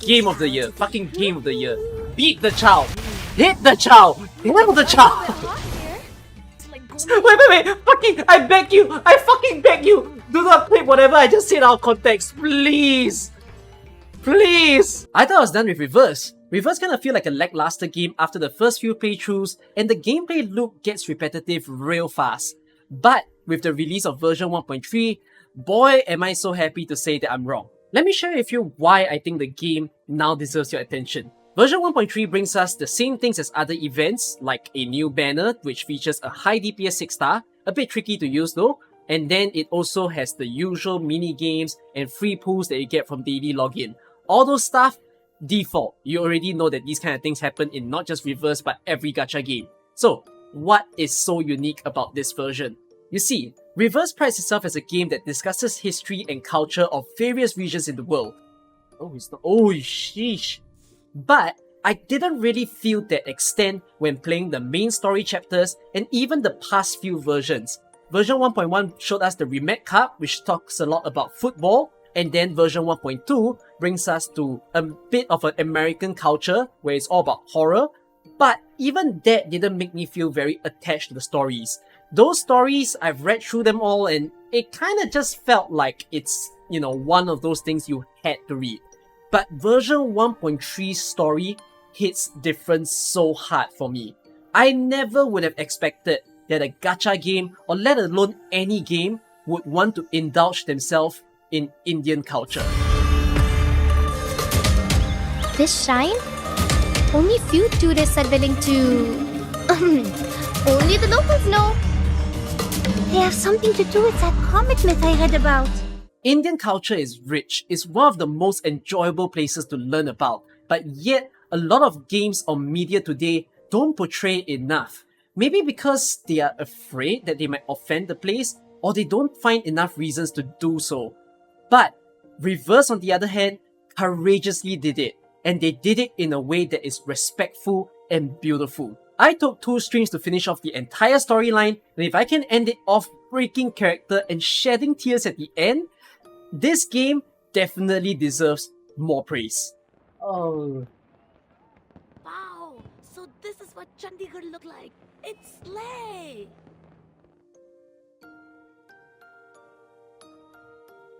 Game of the year. Fucking game of the year. Beat the child. Hit the child. Kill the child. Wait. Fucking, I beg you. I fucking beg you. Do not clip whatever I just said out of context. Please. Please. I thought I was done with Reverse. Reverse kind of feel like a lackluster game after the first few playthroughs, and the gameplay loop gets repetitive real fast. But with the release of version 1.3, boy am I so happy to say that I'm wrong. Let me share with you why I think the game now deserves your attention. Version 1.3 brings us the same things as other events, like a new banner which features a high DPS 6-star, a bit tricky to use though, and then it also has the usual mini games and free pools that you get from daily login. All those stuff, default. You already know that these kind of things happen in not just Reverse but every gacha game. So, what is so unique about this version? You see, Reverse prides itself as a game that discusses history and culture of various regions in the world. Oh, it's not. Oh, sheesh. But I didn't really feel that extent when playing the main story chapters and even the past few versions. Version 1.1 showed us the Remake Cup, which talks a lot about football, and then version 1.2 brings us to a bit of an American culture where it's all about horror. But even that didn't make me feel very attached to the stories. Those stories, I've read through them all and it kind of just felt like it's, one of those things you had to read. But version 1.3's story hits different so hard for me. I never would have expected that a gacha game, or let alone any game, would want to indulge themselves in Indian culture. This shrine? Only few tourists are willing to... only the locals know. They have something to do with that comet myth I read about. Indian culture is rich, it's one of the most enjoyable places to learn about, but yet a lot of games or media today don't portray enough. Maybe because they are afraid that they might offend the place, or they don't find enough reasons to do so. But Reverse, on the other hand, courageously did it, and they did it in a way that is respectful and beautiful. I took 2 streams to finish off the entire storyline, and if I can end it off breaking character and shedding tears at the end, this game definitely deserves more praise. Oh. Wow, so this is what Chandigarh looked like. It's slay!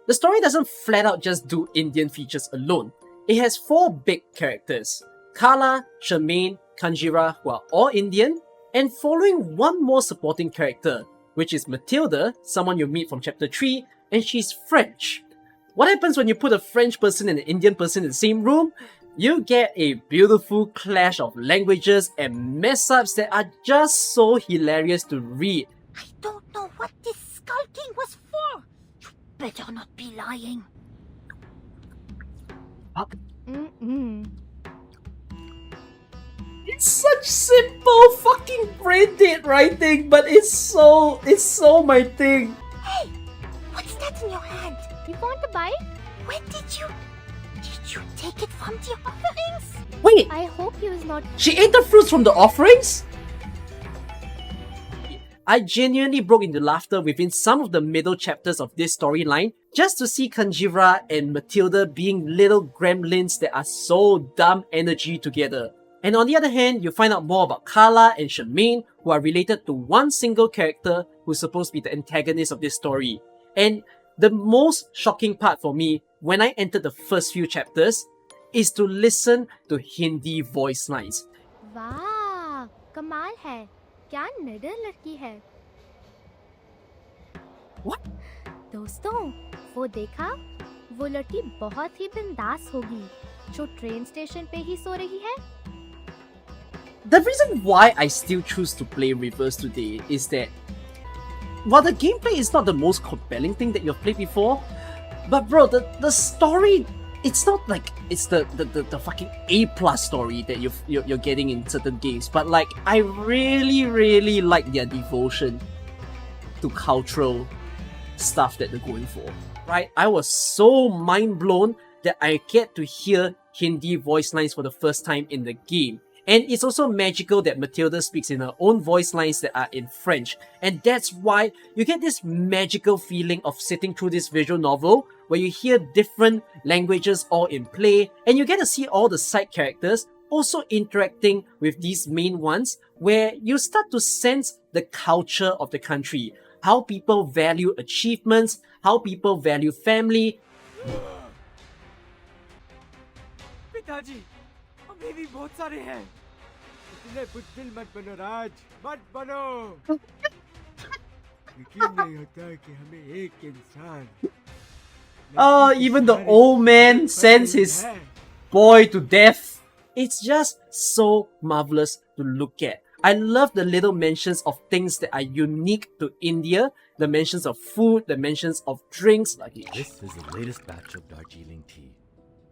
The story doesn't flat out just do Indian features alone. It has 4 big characters: Kala, Charmaine, Kanjira, who are all Indian, and following one more supporting character, which is Matilda, someone you meet from chapter 3, and she's French. What happens when you put a French person and an Indian person in the same room? You get a beautiful clash of languages and mess-ups that are just so hilarious to read. I don't know what this skulking was for. You better not be lying. It's such simple fucking brain dead writing, but it's so my thing. Hey, what's that in your hand? You want to buy? When did you take it from the offerings? Wait, I hope he was not... she ate the fruits from the offerings? I genuinely broke into laughter within some of the middle chapters of this storyline just to see Kanjira and Matilda being little gremlins that are so dumb energy together. And on the other hand, you find out more about Kala and Charmaine, who are related to one single character who's supposed to be the antagonist of this story. And the most shocking part for me, when I entered the first few chapters, is to listen to Hindi voice lines. वाह, कमाल है. क्या निडर लड़की है. What? दोस्तों, वो देखा? वो लड़की बहुत ही बिंदास होगी, जो ट्रेन स्टेशन पे ही सो रही है. The reason why I still choose to play Reverse today is that while the gameplay is not the most compelling thing that you've played before, but bro, the story, it's not like it's the fucking A+ story that you're getting in certain games, but like I really like their devotion to cultural stuff that they're going for. Right? I was so mind blown that I get to hear Hindi voice lines for the first time in the game. And it's also magical that Matilda speaks in her own voice lines that are in French. And that's why you get this magical feeling of sitting through this visual novel where you hear different languages all in play, and you get to see all the side characters also interacting with these main ones, where you start to sense the culture of the country, how people value achievements, how people value family. पिताजी, अभी भी बहुत सारे हैं। इतने बुद्धिल मत बनो राज, मत बनो। यकीन नहीं होता कि हमें एक इंसान। Even the old man sends his boy to death. It's just so marvelous to look at. I love the little mentions of things that are unique to India, the mentions of food, the mentions of drinks. This is the latest batch of Darjeeling tea.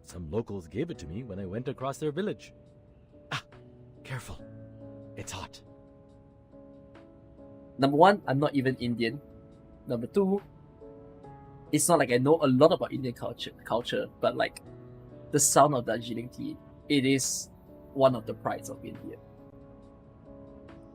Some locals gave it to me when I went across their village. Ah, careful. It's hot. Number one, I'm not even Indian. Number two, it's not like I know a lot about Indian culture, but like the sound of Darjeeling tea, it is one of the prides of India.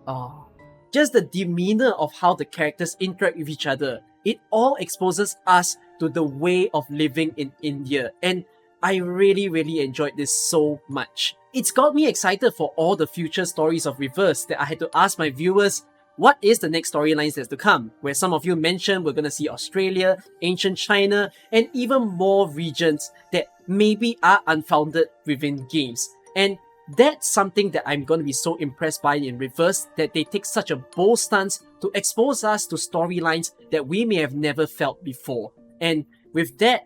Oh, just the demeanor of how the characters interact with each other, it all exposes us to the way of living in India, and I really enjoyed this so much. It's got me excited for all the future stories of Reverse that I had to ask my viewers, what is the next storylines that's to come? Where some of you mentioned we're gonna see Australia, ancient China, and even more regions that maybe are unfounded within games. And that's something that I'm gonna be so impressed by in Reverse, that they take such a bold stance to expose us to storylines that we may have never felt before. And with that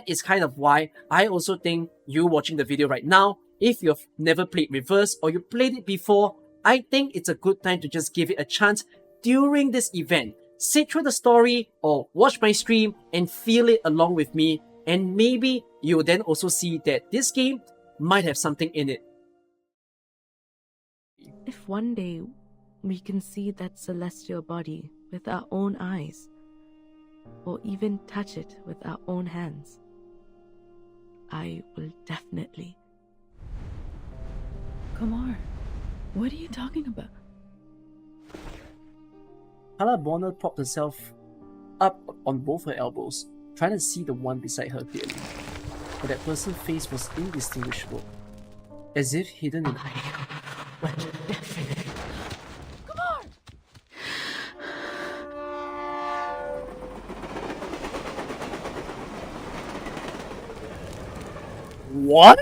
is kind of why I also think you watching the video right now, if you've never played Reverse or you played it before, I think it's a good time to just give it a chance during this event. Sit through the story or watch my stream and feel it along with me, and maybe you'll then also see that this game might have something in it. If one day we can see that celestial body with our own eyes, or even touch it with our own hands, I will definitely. Kumar, what are you talking about? Hala Bonner propped herself up on both her elbows, trying to see the one beside her clearly. But that person's face was indistinguishable, as if hidden in What?